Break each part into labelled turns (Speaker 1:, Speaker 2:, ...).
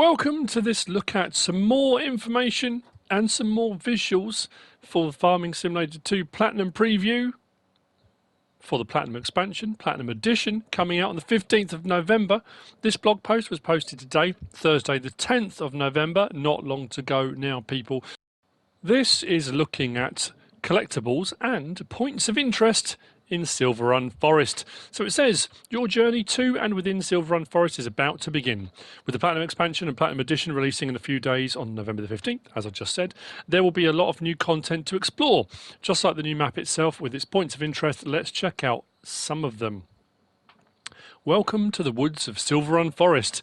Speaker 1: Welcome to this look at some more information and some more visuals for the Farming Simulator 2 Platinum Preview for the Platinum Expansion, Platinum Edition, coming out on the 15th of November. This blog post was posted today, Thursday the 10th of November, not long to go now, people. This is looking at collectibles and points of interest in Silverrun Forest. So it says, your journey to and within Silverrun Forest is about to begin. With the Platinum Expansion and Platinum Edition releasing in a few days on November the 15th, as I just said, there will be a lot of new content to explore. Just like the new map itself with its points of interest, let's check out some of them. Welcome to the woods of Silverrun Forest.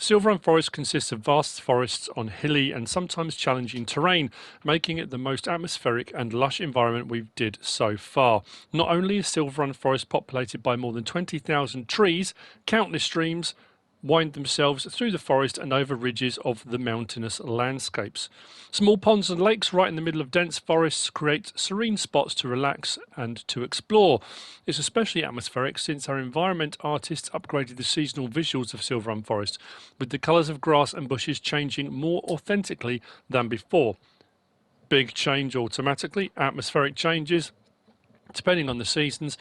Speaker 1: Silverrun Forest consists of vast forests on hilly and sometimes challenging terrain, making it the most atmospheric and lush environment we've did so far. Not only is Silverrun Forest populated by more than 20,000 trees, countless streams wind themselves through the forest and over ridges of the mountainous landscapes. Small ponds and lakes right in the middle of dense forests create serene spots to relax and to explore. It's especially atmospheric since our environment artists upgraded the seasonal visuals of Silverrun Forest, with the colours of grass and bushes changing more authentically than before. Big change automatically, atmospheric changes depending on the seasons,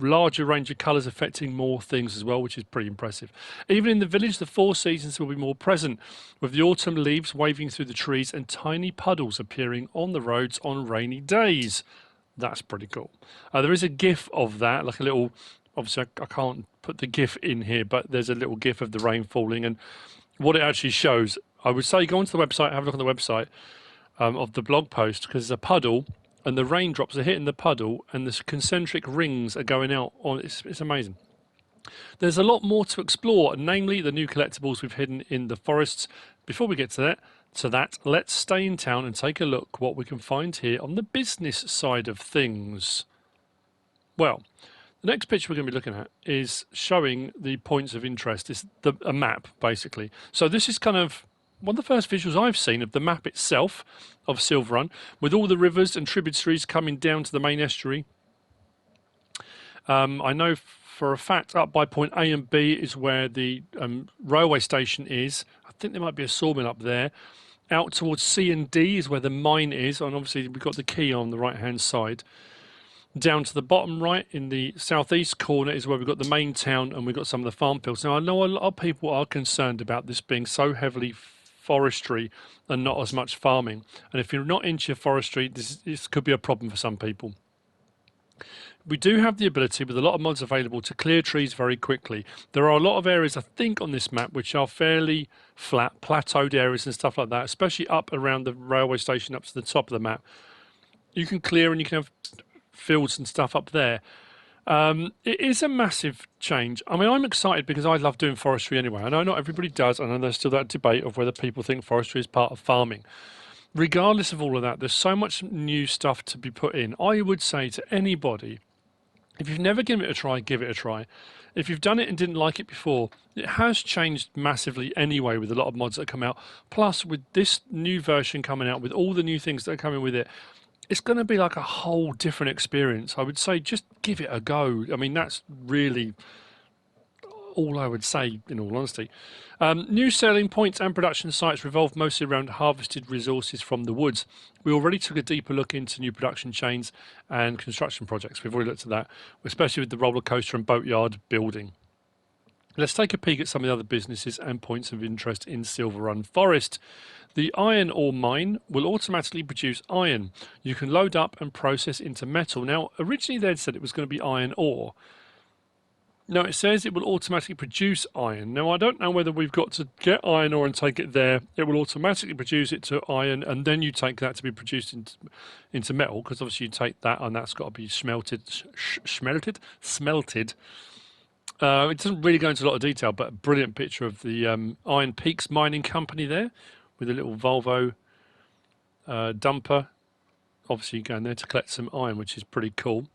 Speaker 1: larger range of colours affecting more things as well, which is pretty impressive. Even in the village, the four seasons will be more present, with the autumn leaves waving through the trees and tiny puddles appearing on the roads on rainy days. That's pretty cool. There is a GIF of that, like a little, obviously I can't put the GIF in here, but there's a little GIF of the rain falling, and what it actually shows, I would say go onto the website, have a look on the website of the blog post, because there's a puddle and the raindrops are hitting the puddle and the concentric rings are going out. It's amazing. There's a lot more to explore, namely the new collectibles we've hidden in the forests. Before we get to that, let's stay in town and take a look what we can find here on the business side of things. Well, the next picture we're going to be looking at is showing the points of interest. It's a map, basically. So this is kind of one of the first visuals I've seen of the map itself of Silverrun, with all the rivers and tributaries coming down to the main estuary. I know for a fact up by point A and B is where the railway station is. I think there might be a sawmill up there. Out towards C and D is where the mine is, and obviously we've got the quay on the right hand side. Down to the bottom right in the southeast corner is where we've got the main town and we've got some of the farm fields. Now I know a lot of people are concerned about this being so heavily forestry and not as much farming, and if you're not into your forestry, this could be a problem for some people. We do have the ability, with a lot of mods available, to clear trees very quickly. There are a lot of areas I think on this map which are fairly flat, plateaued areas and stuff like that, especially up around the railway station up to the top of the map. You can clear and you can have fields and stuff up there. It is a massive change. I mean, I'm excited because I love doing forestry anyway. I know not everybody does, and I know there's still that debate of whether people think forestry is part of farming. Regardless of all of that, there's so much new stuff to be put in. I would say to anybody, if you've never given it a try, give it a try. If you've done it and didn't like it before, it has changed massively anyway with a lot of mods that come out. Plus, with this new version coming out, with all the new things that are coming with it, it's going to be like a whole different experience. I would say just give it a go. I mean, that's really all I would say, in all honesty. New selling points and production sites revolve mostly around harvested resources from the woods. We already took a deeper look into new production chains and construction projects. We've already looked at that, especially with the roller coaster and boatyard building. Let's take a peek at some of the other businesses and points of interest in Silverrun Forest. The iron ore mine will automatically produce iron. You can load up and process into metal. Now, originally they'd said it was going to be iron ore. Now it says it will automatically produce iron. Now I don't know whether we've got to get iron ore and take it there. It will automatically produce it to iron, and then you take that to be produced into metal, because obviously you take that and that's got to be smelted. It doesn't really go into a lot of detail, but a brilliant picture of the Iron Peaks Mining Company there, with a little Volvo dumper, obviously going there to collect some iron, which is pretty cool.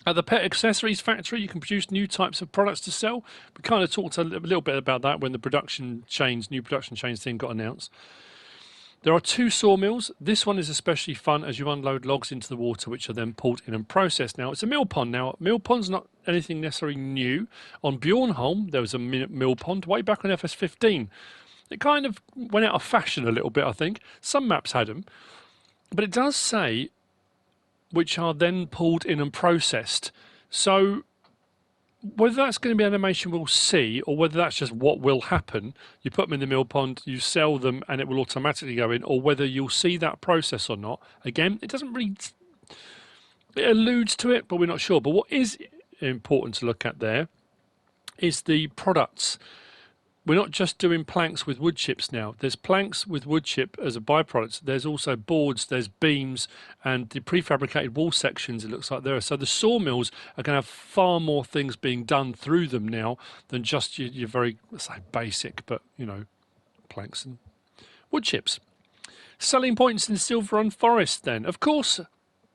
Speaker 1: At the Pet Accessories Factory, you can produce new types of products to sell. We kind of talked a little bit about that when the new production chains thing got announced. There are 2 sawmills. This one is especially fun as you unload logs into the water, which are then pulled in and processed. Now, it's a mill pond. Now, mill pond's not anything necessarily new. On Bjornholm, there was a mill pond way back on FS15. It kind of went out of fashion a little bit, I think. Some maps had them. But it does say which are then pulled in and processed. So whether that's going to be animation we'll see, or whether that's just what will happen, you put them in the mill pond, you sell them, and it will automatically go in, or whether you'll see that process or not. Again, it doesn't really... It alludes to it, but we're not sure. But what is important to look at there is the products. We're not just doing planks with wood chips now. There's planks with wood chip as a byproduct. There's also boards, there's beams, and the prefabricated wall sections, it looks like there are. So the sawmills are going to have far more things being done through them now than just your very, let's say, basic, but, you know, planks and wood chips. Selling points in Silverrun Forest then. Of course,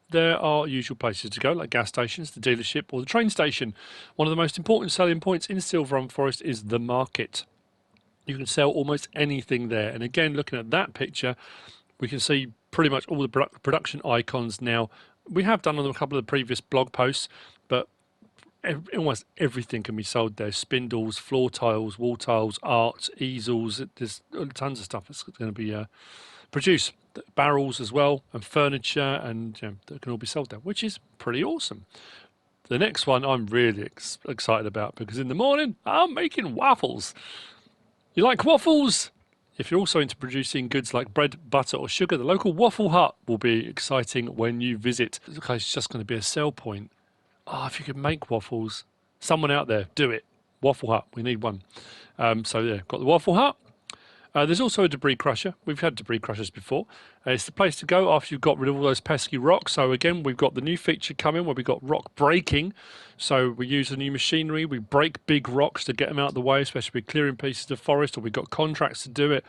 Speaker 1: there are usual places to go, like gas stations, the dealership, or the train station. One of the most important selling points in Silverrun Forest is the market. You can sell almost anything there. And again, looking at that picture, we can see pretty much all the production icons now. We have done on a couple of the previous blog posts, but almost everything can be sold there. Spindles, floor tiles, wall tiles, art, easels. There's tons of stuff that's going to be produced. Barrels as well, and furniture, and that can all be sold there, which is pretty awesome. The next one I'm really excited about, because in the morning I'm making waffles. You like waffles? If you're also into producing goods like bread, butter or sugar, the local waffle hut will be exciting when you visit. Okay, it's just going to be a sell point. Oh, if you could make waffles, someone out there, do it. Waffle hut, we need one. So yeah, got the waffle hut. There's also a debris crusher. We've had debris crushers before. It's the place to go after you've got rid of all those pesky rocks. So again, we've got the new feature coming where we've got rock breaking. So we use the new machinery. We break big rocks to get them out of the way, especially with clearing pieces of forest, or we've got contracts to do it.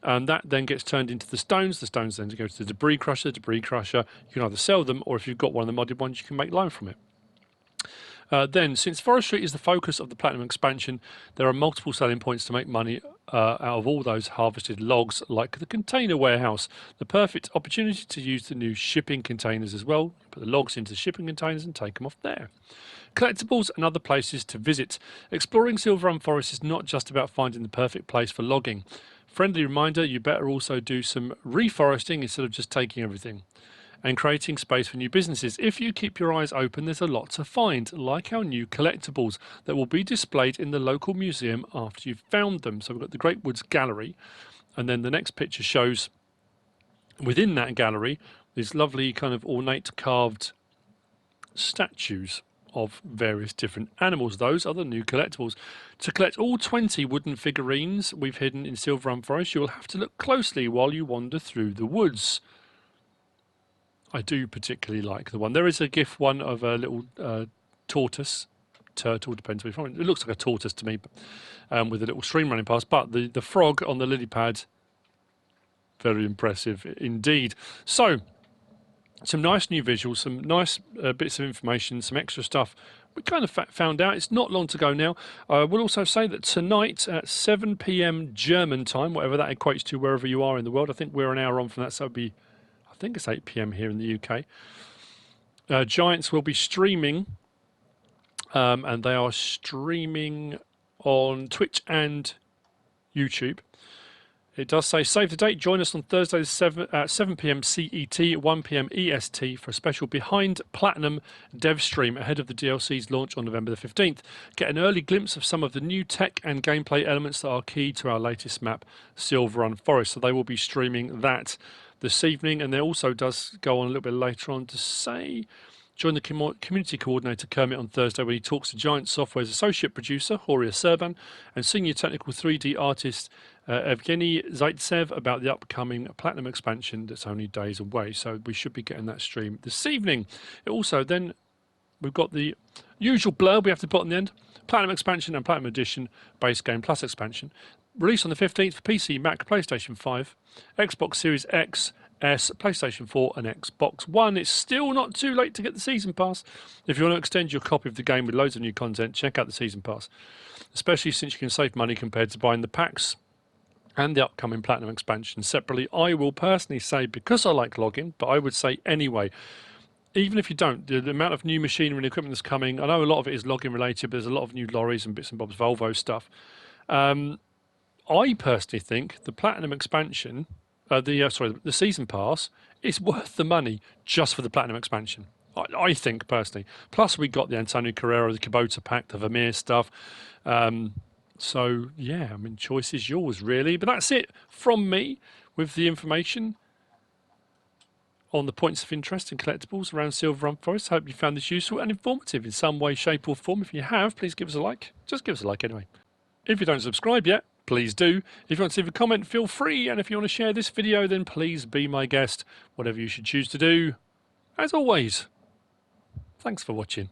Speaker 1: And that then gets turned into the stones. The stones then go to the debris crusher. The debris crusher, you can either sell them, or if you've got one of the modded ones, you can make lime from it. Then, since forestry is the focus of the Platinum expansion, there are multiple selling points to make money out of all those harvested logs, like the container warehouse. The perfect opportunity to use the new shipping containers as well. Put the logs into the shipping containers and take them off there. Collectibles and other places to visit. Exploring Silverrun Forest is not just about finding the perfect place for logging. Friendly reminder, you better also do some reforesting instead of just taking everything. And creating space for new businesses. If you keep your eyes open, there's a lot to find, like our new collectibles that will be displayed in the local museum after you've found them. So we've got the Great Woods Gallery, and then the next picture shows within that gallery these lovely kind of ornate carved statues of various different animals. Those are the new collectibles. To collect all 20 wooden figurines we've hidden in Silverrun Forest, you will have to look closely while you wander through the woods. I do particularly like the one. There is a GIF one of a little tortoise, turtle, depends where you're from. It looks like a tortoise to me, but, with a little stream running past. But the frog on the lily pad, very impressive indeed. So, some nice new visuals, some nice bits of information, some extra stuff. We kind of found out. It's not long to go now. We'll also say that tonight at 7 p.m. German time, whatever that equates to wherever you are in the world, I think we're an hour on from that, so it'll be... I think it's 8 p.m. here in the UK. Giants will be streaming, and they are streaming on Twitch and YouTube. It does say, save the date, join us on Thursday at 7 p.m. CET, 1 p.m. EST for a special Behind Platinum dev stream ahead of the DLC's launch on November the 15th. Get an early glimpse of some of the new tech and gameplay elements that are key to our latest map, Silverrun Forest. So they will be streaming that this evening, and there also does go on a little bit later on to say join the community coordinator Kermit on Thursday when he talks to Giant Software's associate producer Horia Serban and senior technical 3D artist Evgeny Zaitsev about the upcoming Platinum expansion that's only days away. So we should be getting that stream this evening. It also then we've got the usual blurb we have to put on the end: Platinum expansion and Platinum edition base game plus expansion. Released on the 15th for PC, Mac, PlayStation 5, Xbox Series X, S, PlayStation 4 and Xbox One. It's still not too late to get the Season Pass. If you want to extend your copy of the game with loads of new content, check out the Season Pass, especially since you can save money compared to buying the packs and the upcoming Platinum expansion separately. I will personally say, because I like logging, but I would say anyway, even if you don't, the amount of new machinery and equipment that's coming, I know a lot of it is logging related, but there's a lot of new lorries and bits and bobs, Volvo stuff. I personally think the Platinum expansion, the Season Pass, is worth the money just for the Platinum expansion. I think, personally. Plus, we got the Antonio Carrera, the Kubota pack, the Vermeer stuff. So, yeah, I mean, choice is yours, really. But that's it from me with the information on the points of interest and collectibles around Silverrun Forest. I hope you found this useful and informative in some way, shape or form. If you have, please give us a like. Just give us a like anyway. If you don't subscribe yet, please do. If you want to leave a comment, feel free. And if you want to share this video, then please be my guest. Whatever you should choose to do. As always, thanks for watching.